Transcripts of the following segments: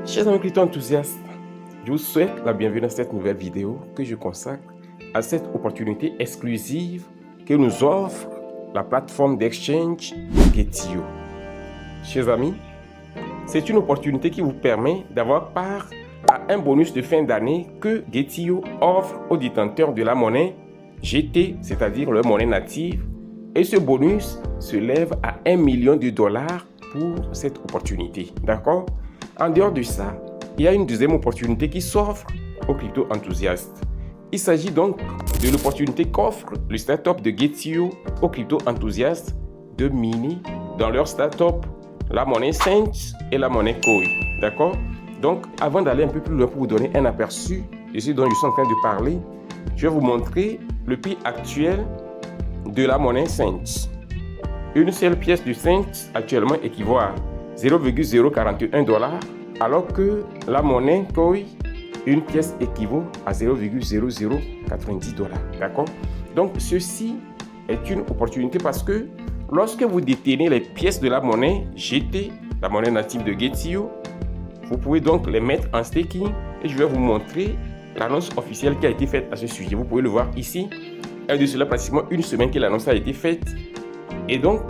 Chers amis crypto enthousiastes, je vous souhaite la bienvenue dans cette nouvelle vidéo que je consacre à cette opportunité exclusive que nous offre la plateforme d'exchange Getio. Chers amis, c'est une opportunité qui vous permet d'avoir part à un bonus de fin d'année que Getio offre aux détenteurs de la monnaie GT, c'est-à-dire leur monnaie native, et ce bonus se lève à $1 million pour cette opportunité. D'accord? En dehors de ça, il y a une deuxième opportunité qui s'offre aux crypto enthousiastes. Il s'agit donc de l'opportunité qu'offre le startup de Getio aux crypto enthousiastes de miner dans leur startup la monnaie Saints et la monnaie Koi. D'accord? Donc, avant d'aller un peu plus loin pour vous donner un aperçu de ce dont je suis en train de parler, je vais vous montrer le prix actuel de la monnaie Saints. Une seule pièce de Saints actuellement équivaut à $0,041, alors que la monnaie Koi, une pièce équivaut à $0,0090. D'accord? Donc, ceci est une opportunité parce que lorsque vous détenez les pièces de la monnaie GT, la monnaie native de Getio, vous pouvez donc les mettre en staking et je vais vous montrer l'annonce officielle qui a été faite à ce sujet. Vous pouvez le voir ici. Il y a de cela pratiquement une semaine que l'annonce a été faite. Et donc,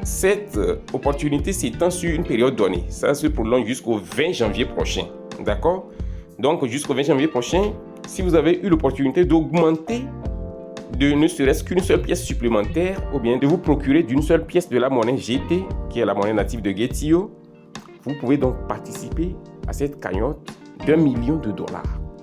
cette opportunité s'étend sur une période donnée. Ça se prolonge jusqu'au 20 janvier prochain. D'accord? Donc, jusqu'au 20 janvier prochain, si vous avez eu l'opportunité d'augmenter de ne serait-ce qu'une seule pièce supplémentaire ou bien de vous procurer d'une seule pièce de la monnaie GT, qui est la monnaie native de Getio, vous pouvez donc participer à cette cagnotte d'$1 million.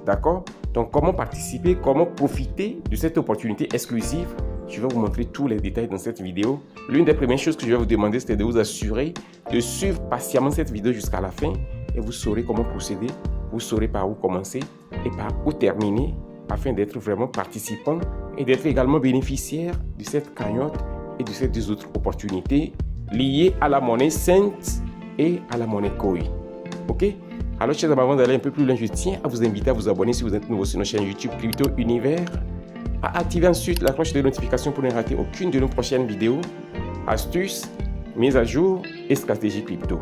D'accord? Donc, comment participer, comment profiter de cette opportunité exclusive? Je vais vous montrer tous les détails dans cette vidéo. L'une des premières choses que je vais vous demander, c'est de vous assurer de suivre patiemment cette vidéo jusqu'à la fin et vous saurez comment procéder, vous saurez par où commencer et par où terminer afin d'être vraiment participant et d'être également bénéficiaire de cette cagnotte et de ces deux autres opportunités liées à la monnaie Saint et à la monnaie Koi. Ok? Alors, chers amis, avant d'aller un peu plus loin, je tiens à vous inviter à vous abonner si vous êtes nouveau sur notre chaîne YouTube Crypto Univers, à activer ensuite la cloche de notification pour ne rater aucune de nos prochaines vidéos, astuces, mises à jour et stratégies crypto.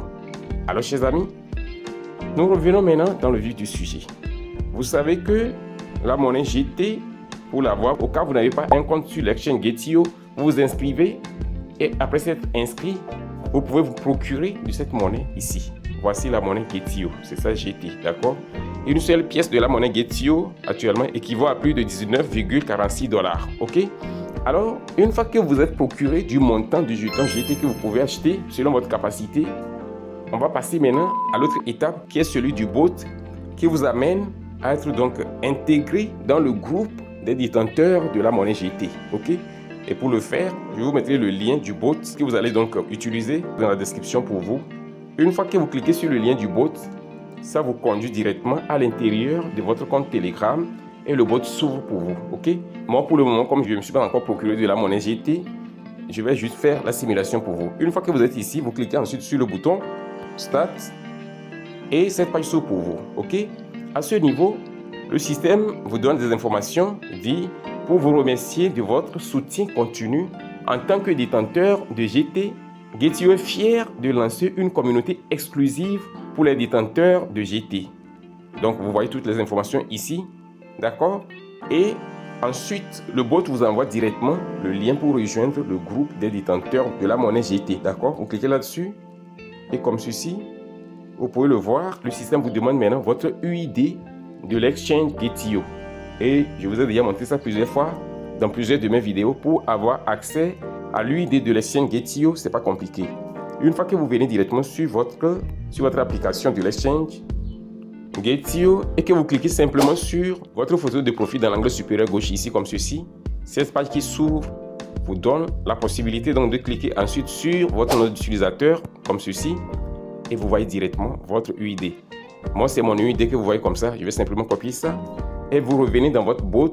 Alors, chers amis, nous revenons maintenant dans le vif du sujet. Vous savez que la monnaie GT, pour l'avoir, au cas où vous n'avez pas un compte sur l'exchange Getio, vous vous inscrivez et après s'être inscrit, vous pouvez vous procurer de cette monnaie ici. Voici la monnaie Getio, c'est ça GT, d'accord? Une seule pièce de la monnaie Getio actuellement équivaut à plus de $19,46. Ok? Alors, une fois que vous êtes procuré du montant du jeton GT que vous pouvez acheter selon votre capacité, on va passer maintenant à l'autre étape qui est celui du bot qui vous amène à être donc intégré dans le groupe des détenteurs de la monnaie GT. Ok? Et pour le faire, je vous mettrai le lien du bot que vous allez donc utiliser dans la description pour vous. Une fois que vous cliquez sur le lien du bot, ça vous conduit directement à l'intérieur de votre compte Telegram et le bot s'ouvre pour vous. Ok? Moi, pour le moment, comme je ne me suis pas encore procuré de la monnaie GT, je vais juste faire la simulation pour vous. Une fois que vous êtes ici, vous cliquez ensuite sur le bouton Start et cette page s'ouvre pour vous. Ok? À ce niveau, le système vous donne des informations pour vous remercier de votre soutien continu en tant que détenteur de GT. Getio est fier de lancer une communauté exclusive pour les détenteurs de GT. Donc, vous voyez toutes les informations ici. D'accord? Et ensuite, le bot vous envoie directement le lien pour rejoindre le groupe des détenteurs de la monnaie GT. D'accord? Vous cliquez là-dessus. Et comme ceci, vous pouvez le voir. Le système vous demande maintenant votre UID de l'exchange Getio. Et je vous ai déjà montré ça plusieurs fois dans plusieurs de mes vidéos pour avoir accès à l'UID de l'exchange Getio. C'est pas compliqué. Une fois que vous venez directement sur votre application de l'exchange Getio et que vous cliquez simplement sur votre photo de profil dans l'angle supérieur gauche ici comme ceci, cette page qui s'ouvre vous donne la possibilité donc de cliquer ensuite sur votre nom d'utilisateur comme ceci et vous voyez directement votre UID. Moi, c'est mon UID que vous voyez comme ça. Je vais simplement copier ça et vous revenez dans votre bot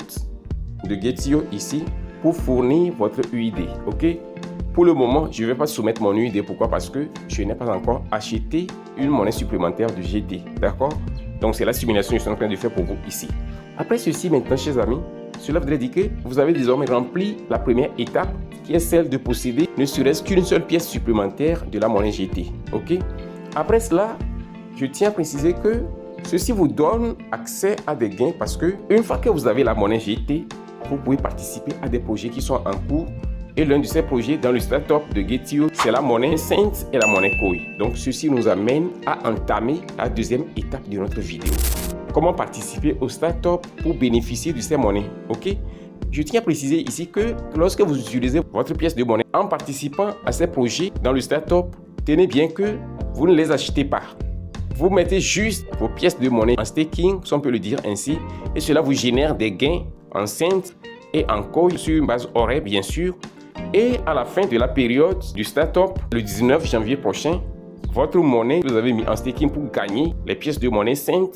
de Getio ici pour fournir votre UID. Ok? Pour le moment, je ne vais pas soumettre mon UID. Pourquoi? Parce que je n'ai pas encore acheté une monnaie supplémentaire de GT. D'accord? Donc, c'est la simulation que je suis en train de faire pour vous ici. Après ceci, maintenant, chers amis, cela voudrait dire que vous avez désormais rempli la première étape qui est celle de posséder ne serait-ce qu'une seule pièce supplémentaire de la monnaie GT. Ok? Après cela, je tiens à préciser que ceci vous donne accès à des gains parce que une fois que vous avez la monnaie GT, vous pouvez participer à des projets qui sont en cours. Et l'un de ces projets dans le startup de Get.io, c'est la monnaie Saint et la monnaie Koi. Donc ceci nous amène à entamer la deuxième étape de notre vidéo. Comment participer au startup pour bénéficier de ces monnaies, ok? Je tiens à préciser ici que lorsque vous utilisez votre pièce de monnaie en participant à ces projets dans le startup, tenez bien que vous ne les achetez pas. Vous mettez juste vos pièces de monnaie en staking, si on peut le dire ainsi, et cela vous génère des gains en Saint et en Koi sur une base horaire bien sûr. Et à la fin de la période du startup, le 19 janvier prochain, votre monnaie que vous avez mis en staking pour gagner les pièces de monnaie Saint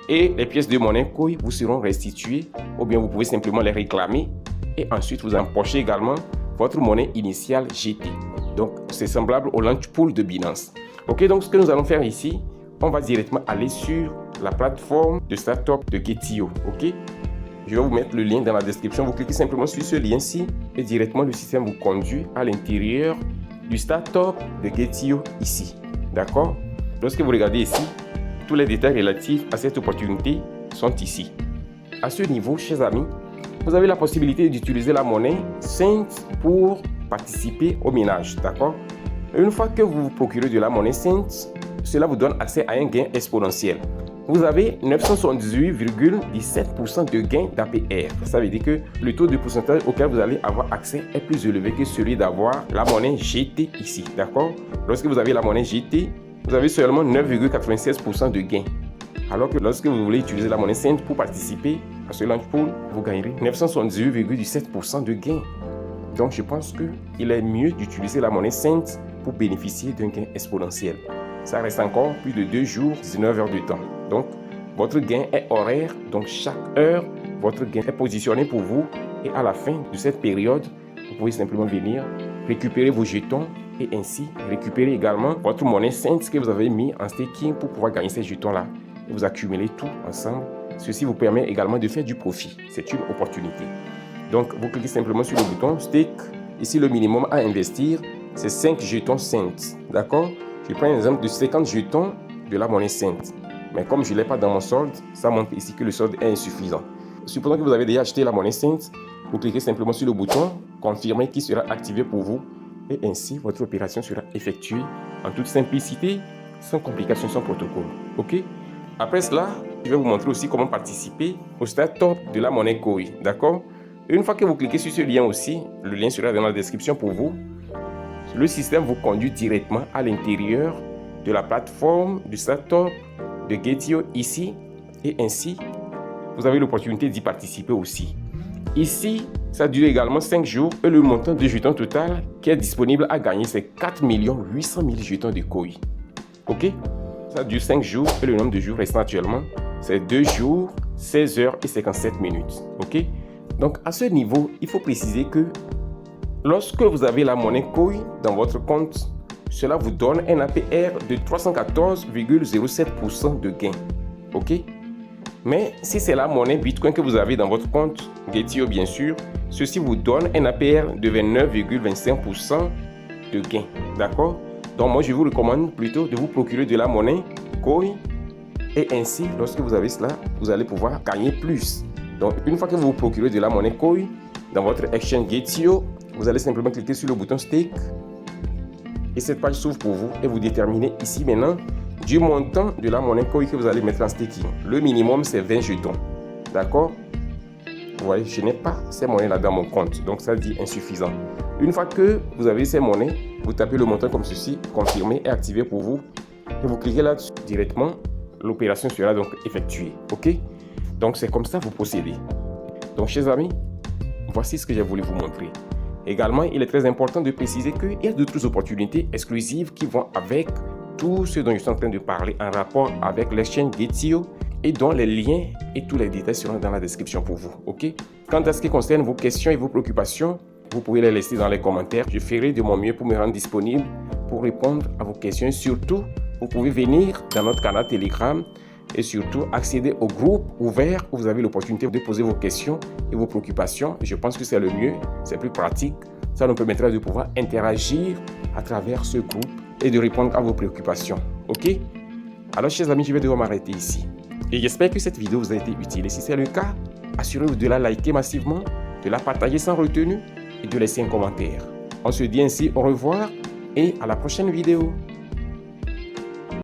et les pièces de monnaie Koi vous seront restituées ou bien vous pouvez simplement les réclamer et ensuite vous empochez également votre monnaie initiale GT. Donc c'est semblable au launch pool de Binance. Ok, donc ce que nous allons faire ici, on va directement aller sur la plateforme de startup de Get.io. Ok, je vais vous mettre le lien dans la description. Vous cliquez simplement sur ce lien-ci et directement le système vous conduit à l'intérieur du startup de Get.io ici. D'accord? Lorsque vous regardez ici, tous les détails relatifs à cette opportunité sont ici. À ce niveau, chers amis, vous avez la possibilité d'utiliser la monnaie Saint pour participer au minage. D'accord? Une fois que vous vous procurez de la monnaie Saint, cela vous donne accès à un gain exponentiel. Vous avez 978,17% de gain d'APR. Ça veut dire que le taux de pourcentage auquel vous allez avoir accès est plus élevé que celui d'avoir la monnaie GT ici. D'accord? Lorsque vous avez la monnaie GT, vous avez seulement 9,96% de gain. Alors que lorsque vous voulez utiliser la monnaie Saint pour participer à ce launch pool, vous gagnerez 978,17% de gain. Donc je pense qu'il est mieux d'utiliser la monnaie Saint pour bénéficier d'un gain exponentiel. Ça reste encore plus de 2 jours, 19 heures de temps. Donc, votre gain est horaire. Donc, chaque heure, votre gain est positionné pour vous. Et à la fin de cette période, vous pouvez simplement venir récupérer vos jetons et ainsi récupérer également votre monnaie Saint que vous avez mis en staking pour pouvoir gagner ces jetons-là. Et vous accumulez tout ensemble. Ceci vous permet également de faire du profit. C'est une opportunité. Donc, vous cliquez simplement sur le bouton Stake. Ici, le minimum à investir, c'est 5 jetons Saint. D'accord? Je prends un exemple de 50 jetons de la monnaie Saint. Mais comme je ne l'ai pas dans mon solde, ça montre ici que le solde est insuffisant. Supposons que vous avez déjà acheté la monnaie Saint, vous cliquez simplement sur le bouton Confirmer qui sera activé pour vous et ainsi votre opération sera effectuée en toute simplicité, sans complication, sans protocole. Ok? Après cela, je vais vous montrer aussi comment participer au startup de la monnaie Koi. D'accord? Une fois que vous cliquez sur ce lien aussi, le lien sera dans la description pour vous. Le système vous conduit directement à l'intérieur de la plateforme du startup de Get.io ici et ainsi vous avez l'opportunité d'y participer aussi. Ici, ça dure également 5 jours et le montant de jetons total qui est disponible à gagner c'est 4 800 000 jetons de Koi. Ok? Ça dure 5 jours et le nombre de jours restant actuellement c'est 2 jours, 16 heures et 57 minutes. Ok? Donc à ce niveau, il faut préciser que lorsque vous avez la monnaie Koi dans votre compte, cela vous donne un APR de 314,07% de gain. Ok? Mais si c'est la monnaie Bitcoin que vous avez dans votre compte, Get.io bien sûr, ceci vous donne un APR de 29,25% de gain. D'accord? Donc moi je vous recommande plutôt de vous procurer de la monnaie Koi et ainsi lorsque vous avez cela, vous allez pouvoir gagner plus. Donc une fois que vous vous procurez de la monnaie Koi dans votre exchange Get.io, vous allez simplement cliquer sur le bouton Stake et cette page s'ouvre pour vous et vous déterminez ici maintenant du montant de la monnaie Koi que vous allez mettre en staking. Le minimum c'est 20 jetons. D'accord? Vous voyez, je n'ai pas ces monnaies-là dans mon compte, donc ça dit insuffisant. Une fois que vous avez ces monnaies, vous tapez le montant comme ceci, confirmer et activer pour vous et vous cliquez là-dessus directement. L'opération sera donc effectuée. Ok? Donc c'est comme ça que vous procédez. Donc chers amis, voici ce que j'ai voulu vous montrer. Également, il est très important de préciser qu'il y a d'autres opportunités exclusives qui vont avec tout ce dont je suis en train de parler en rapport avec l'exchange Get.io et dont les liens et tous les détails seront dans la description pour vous. Ok? Quant à ce qui concerne vos questions et vos préoccupations, vous pouvez les laisser dans les commentaires. Je ferai de mon mieux pour me rendre disponible pour répondre à vos questions. Et surtout, vous pouvez venir dans notre canal Telegram et surtout accéder au groupe ouvert où vous avez l'opportunité de poser vos questions et vos préoccupations. Je pense que c'est le mieux, c'est plus pratique. Ça nous permettra de pouvoir interagir à travers ce groupe et de répondre à vos préoccupations. Ok? Alors chers amis, je vais devoir m'arrêter ici. Et j'espère que cette vidéo vous a été utile. Et si c'est le cas, assurez-vous de la liker massivement, de la partager sans retenue et de laisser un commentaire. On se dit ainsi au revoir et à la prochaine vidéo.